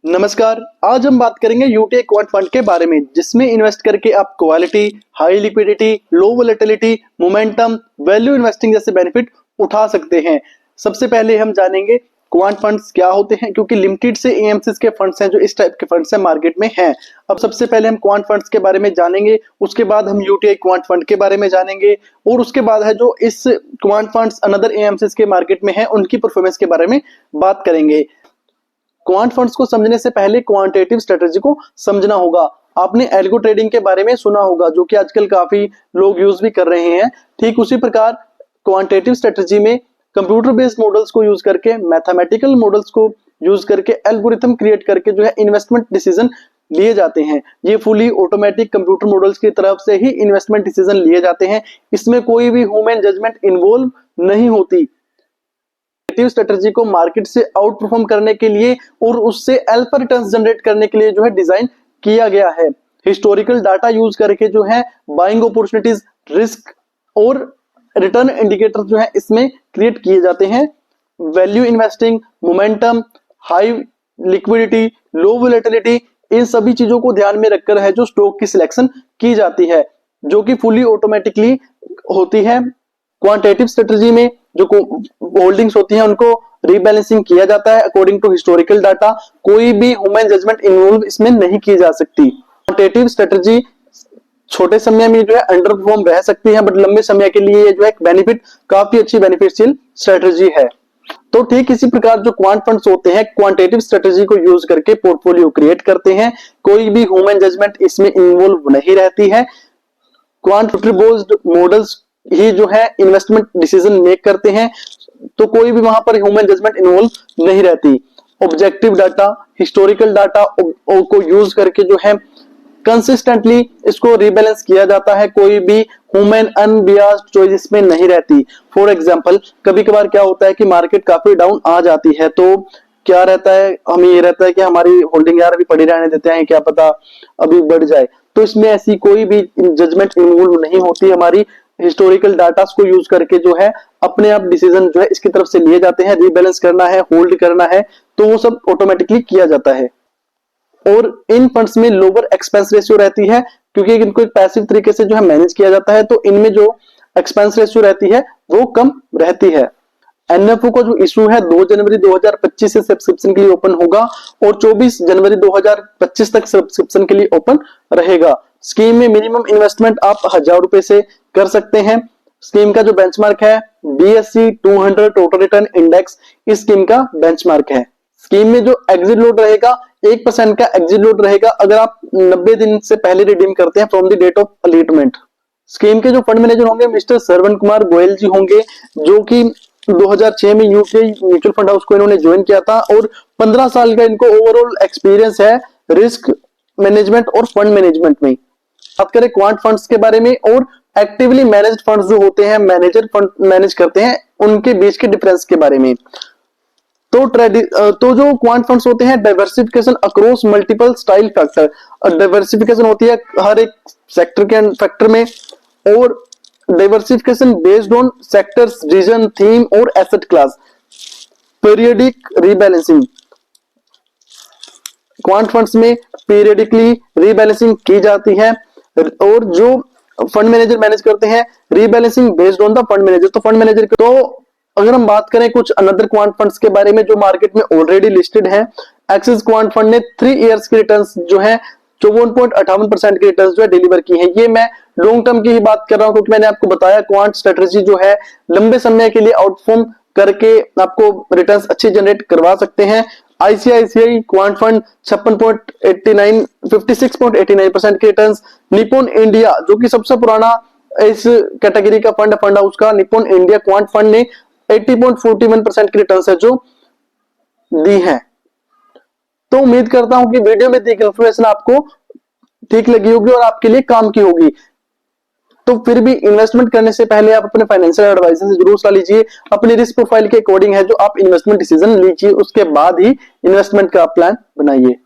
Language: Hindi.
नमस्कार। आज हम बात करेंगे यूटीआई क्वांट फंड के बारे में, जिसमें इन्वेस्ट करके आप quality, high liquidity, low volatility, momentum, value investing जैसे बेनिफिट उठा सकते हैं। सबसे पहले हम जानेंगे क्वांट फंड्स क्या होते हैं, क्योंकि लिमिटेड से एएमसीज के फंड्स हैं जो इस टाइप के फंड्स हैं मार्केट में हैं। अब सबसे पहले हम क्वांट फंड्स के बारे में जानेंगे, उसके बाद हम यूटीआई क्वांट फंड के बारे में जानेंगे, और उसके बाद है जो इस क्वांट फंड्स अनदर एएमसीज के मार्केट में हैं उनकी परफॉर्मेंस के बारे में बात करेंगे। क्वांट फंड्स को समझने से पहले क्वांटिटेटिव स्ट्रेटजी को समझना होगा। आपने एल्गो ट्रेडिंग के बारे में सुना होगा, जो कि आजकल काफी लोग यूज भी कर रहे हैं। ठीक उसी प्रकार क्वांटिटेटिव स्ट्रेटजी में कंप्यूटर बेस्ड मॉडल्स को यूज करके, मैथमेटिकल मॉडल्स को यूज करके, एल्गोरिथम क्रिएट करके जो है इन्वेस्टमेंट डिसीजन लिए जाते हैं। ये फुली ऑटोमेटिक कंप्यूटर मॉडल्स की तरफ से ही इन्वेस्टमेंट डिसीजन लिए जाते हैं। इसमें कोई भी ह्यूमन जजमेंट इन्वॉल्व नहीं होती। स्ट्रेटजी को मार्केट से आउट परफॉर्म करने के लिए और उससे अल्फा रिटर्न्स जनरेट करने के लिए जो है डिजाइन किया गया है। हिस्टोरिकल डाटा यूज करके जो है बाइंग अपॉर्चुनिटीज, रिस्क और रिटर्न इंडिकेटर जो है इसमें क्रिएट किए जाते हैं। Value investing, momentum, high liquidity, low volatility, इन सभी चीजों को ध्यान में रखकर है जो स्टॉक की सिलेक्शन की जाती है, जो कि फुली ऑटोमेटिकली होती है। क्वांटिटेटिव स्ट्रेटजी में जो होल्डिंग्स होती हैं उनको रीबैलेंसिंग किया जाता है अकॉर्डिंग टू हिस्टोरिकल डाटा। कोई भी ह्यूमन जजमेंट इन्वॉल्व इसमें नहीं की जा सकती। क्वांटिटेटिव स्ट्रेटजी छोटे समय में जो है अंडर परफॉर्म रह सकती है, बट लंबे समय के लिए जो है बेनिफिट, काफी अच्छी बेनिफिशियल स्ट्रेटजी है। तो ठीक इसी प्रकार जो क्वांट फंड्स होते हैं क्वांटिटेटिव स्ट्रेटजी को यूज करके पोर्टफोलियो क्रिएट करते हैं। कोई भी ह्यूमन जजमेंट इसमें इन्वॉल्व नहीं रहती है। क्वांटिटेटिव बेस्ड मॉडल्स ही जो है इन्वेस्टमेंट डिसीजन मेक करते हैं, तो कोई भी वहां पर ह्यूमन जजमेंट इन्वॉल्व नहीं रहती। ऑब्जेक्टिव डाटा, हिस्टोरिकल डाटा को यूज करके जो है कंसिस्टेंटली इसको रिबैलेंस किया जाता है। कोई भी ह्यूमन अनबियास्ड चॉइस इसमें नहीं रहती। फॉर एग्जांपल, कभी कभार क्या होता है कि मार्केट काफी डाउन आ जाती है, तो क्या रहता है, हमें ये रहता है कि हमारी होल्डिंग यार अभी पड़ी रहने देते हैं, क्या पता अभी बढ़ जाए। तो इसमें ऐसी कोई भी जजमेंट इन्वॉल्व नहीं होती। हमारी हिस्टोरिकल डाटा को यूज करके जो है अपने आप डिसीजन जो है इसकी तरफ से लिए जाते हैं। रीबैलेंस करना है, होल्ड करना है, तो वो सब ऑटोमेटिकली किया जाता है। और इन फंड्स में लोअर एक्सपेंस रेशियो रहती है, क्योंकि इनको एक पैसिव तरीके से जो है मैनेज किया जाता है, तो इनमें जो एक्सपेंस रेशियो रहती है वो कम रहती है। एनएफओ का जो इशू है 2 जनवरी 2025 से सब्सक्रिप्शन के लिए ओपन होगा और 24 जनवरी 2025 तक सब्सक्रिप्शन के लिए ओपन रहेगा। स्कीम में मिनिमम इन्वेस्टमेंट आप 1000 रुपए से कर सकते हैं। स्कीम का जो बेंचमार्क है BSE 200 टोटल रिटर्न इंडेक्स इस स्कीम का बेंचमार्क है। स्कीम में जो एग्जिट लोड रहेगा 1% का एग्जिट लोड रहेगा अगर आप 90 दिन से पहले रिडीम करते हैं from the date of allotment. Scheme के जो फंड मैनेजर होंगे मिस्टर श्रवण कुमार गोयल जी होंगे, जो कि 2006 में यूके म्यूचुअल फंड हाउस को इन्होंने ज्वाइन किया था और 15 साल का इनको ओवरऑल एक्सपीरियंस है रिस्क मैनेजमेंट और फंड मैनेजमेंट में। बात करें क्वांट फंड्स के बारे में और एक्टिवली मैनेज्ड फंड्स जो होते हैं, मैनेजर फंड मैनेज करते हैं, उनके बीच के डिफरेंस के बारे में। तो जो क्वांट फंड्स होते हैं diversification across multiple style factor, diversification होती है हर एक सेक्टर के फैक्टर में, और diversification based on sectors, region, theme और asset class. Periodic rebalancing, quant funds में पीरियडिकली रीबैलेंसिंग की जाती है, और जो फंड मैनेजर मैनेज करते हैं rebalancing based on the fund manager. तो फंड मैनेजर तो अगर हम बात करें कुछ अनदर क्वांट फंड्स के बारे में जो मार्केट में ऑलरेडी लिस्टेड है, एक्सिस क्वांट फंड ने 3 इयर्स के रिटर्न्स जो है 54.58% के रिटर्न्स जो है डिलीवर की है। ये मैं लॉन्ग टर्म की ही बात कर रहा हूं, क्योंकि मैंने आपको बताया क्वांट स्ट्रेटजी जो है लंबे समय के लिए आउटफॉर्म करके आपको रिटर्न्स अच्छे जनरेट करवा सकते हैं। आईसीआईसीआई क्वांट फंड 56.89% के रिटर्न्स। निप्पॉन इंडिया जो कि सबसे पुराना इस कैटेगरी का फंड हाउस का निप्पॉन इंडिया क्वांट फंड ने 80.41% के रिटर्न्स है जो दी है। तो उम्मीद करता हूं कि वीडियो में दी गई इंफॉर्मेशन आपको ठीक लगी होगी और आपके लिए काम की होगी। तो फिर भी इन्वेस्टमेंट करने से पहले आप अपने फाइनेंशियल एडवाइजर से जरूर सलाह लीजिए। अपनी रिस्क प्रोफाइल के अकॉर्डिंग है जो आप इन्वेस्टमेंट डिसीजन लीजिए, उसके बाद ही इन्वेस्टमेंट का प्लान बनाइए।